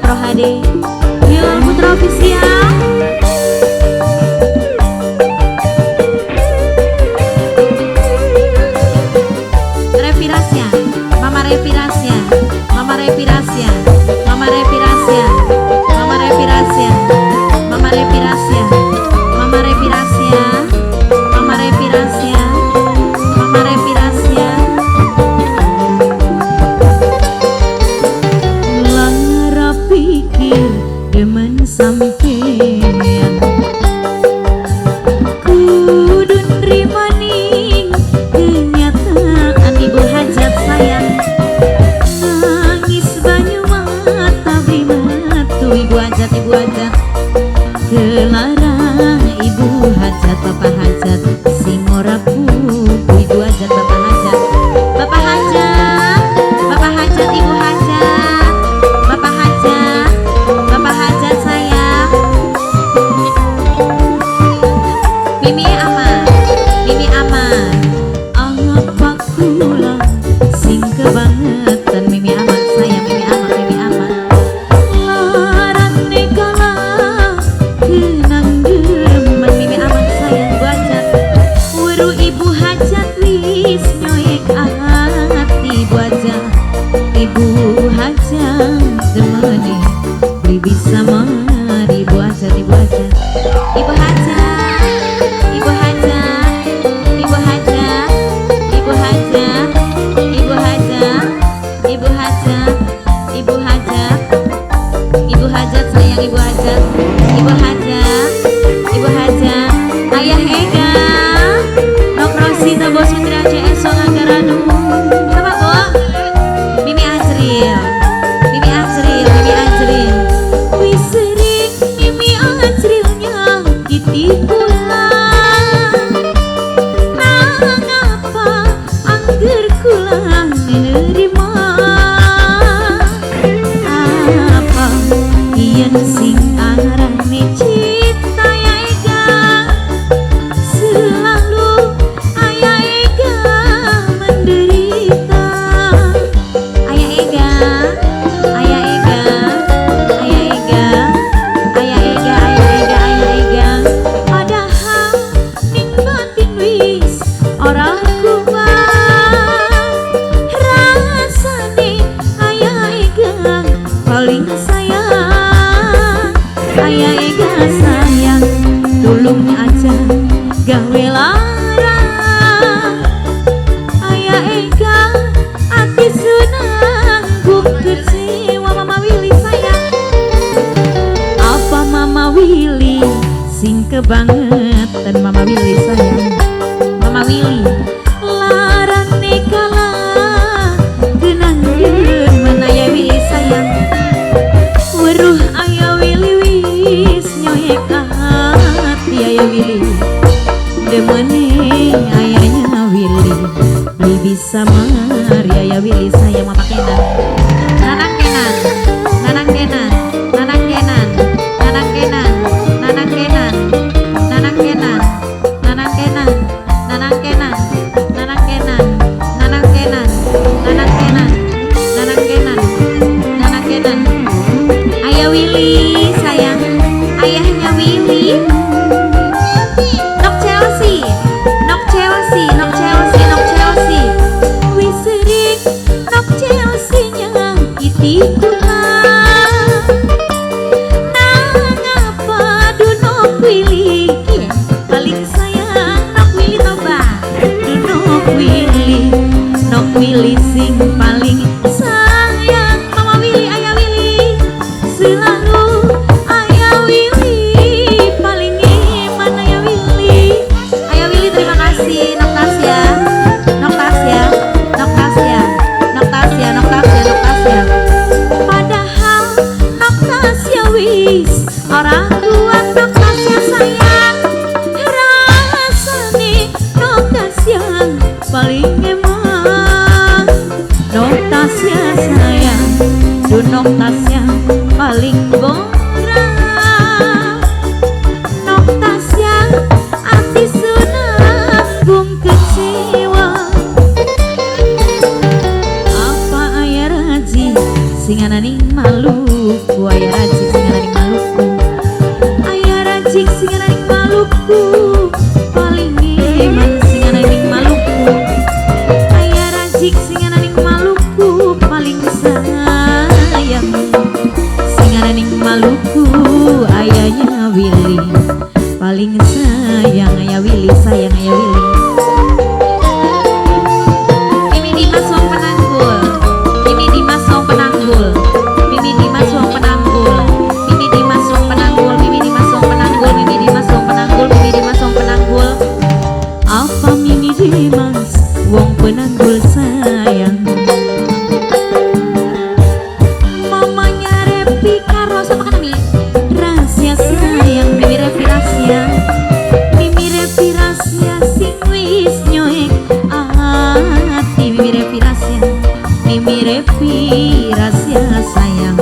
Pro HD Hilal Putra Official. Revirasya, Mama Revirasya, Mama Revirasya, Mama Revirasya, Mama Revirasya, Mama Revirasya, Mama Revirasya, Mama Revirasya, Mama Revirasya. Lara pikir demen sampeyan kudu nrimo ning kenyataan ibu hajat sayang nangis banyu mata bimatu ibu hajat kelarang ibu hajat bapak hajat sing ora pupu ibu hajat bapak hajat bapak hajat bapak hajat ibu hajat bapak hajat bapak hajat sayang Mimi aman apa kula sing kebangetan Mimi aman sayang Mimi aman larane kala kenang gereman Mimi aman sayang ibu hajat weruh ibu hajat wis nyoyek hati ibu hajat demene beli bisa mari ibu hajat ibu hajat ibu hajat ibu hajat ibu hajat ibu hajat ibu hajat ibu hajat ibu hajat ibu hajat sayang ibu hajat ibu hajat ibu hajat ayah Ega Nok Rosita Bos Mitra CS Songagaranu sama Bo Mimi Azril Mimi Azril Mimi Azril wis sering Mimi Azril nyakiti kula nang apa angger kula menerima apa yen sing arane cinta ya Ega selalu ayah Ega menderita ayah Ega ayah Ega ayah Ega ayah Ega ayah Ega ayah Ega padahal ning batin wis ora kuat rasane ayah Ega paling sayang ayah Ega sayang tulung aja gawe lara ayah Ega ati sunang guk kecewa Mama Willy sayang apa Mama Willy sing kebangetan Mama Willy sayang Mama Willy larane kala genang gereman ayah Willy sayang weruh ayah Willy wis nyoyek hati ayah Willy demene ayahnya Willy beli bisa mari ayah Willy sayang Mama Kenan Nanang Kenan Nanang Kenan Nanang Kenan Nanang Kenan Nanang Kenan Nanang Kenan Nanang Kenan Nanang Kenan Nanang Kenan Nanang Kenan Nanang Kenan Nanang Kenan Nanang Kenan ayah Willy sayang ayahnya Willy Nok Chelsea Nok Chelsea Nok Chelsea Nok Chelsea wis sering Nok Chelsea nyakiti kula nang apa du Nok Willy paling sayang Nok Willy toba du Nok Willy sing paling sayang Mama Willy ayah Willy selalu ayah Willy paling iman ayah Willy terima kasih Nok Tasya Nok Tasya Nok Tasya Nok Tasya Nok Tasya Nok Tasya padahal Nok Tasya wis orang kuat Nok Tasya sayang rasane Nok Tasya paling emang Nok Tasya sayang du Nok Tasya paling borang Nok Tasya ati sunang gum kecewa apa ayah raji singan ning malu Maluku paling eman sing ana ning Maluku. Aya Rajik sing ana ning Maluku paling sayang. Sing ana ning Maluku ayahnya Willy paling sayang, aya Willy sayang, aya Willy. Mimi Dimas wong penanggul, Mimi Dimas wong penanggul, Mimi Dimas wong penanggul, Mimi Dimas wong penanggul, Mimi Dimas wong penanggul, Mimi Dimas wong penanggul, Mimi Dimas wong penanggul. Apa Mimi Dimas wong penanggul sayang? Mamanya Repi karo sama kan Mimi rahasia sayang, Mimi Repi rahasia, Mimi Repi rahasia sing wis nyoek ati, Mimi Repi rahasia, Mimi Repi rahasia sayang.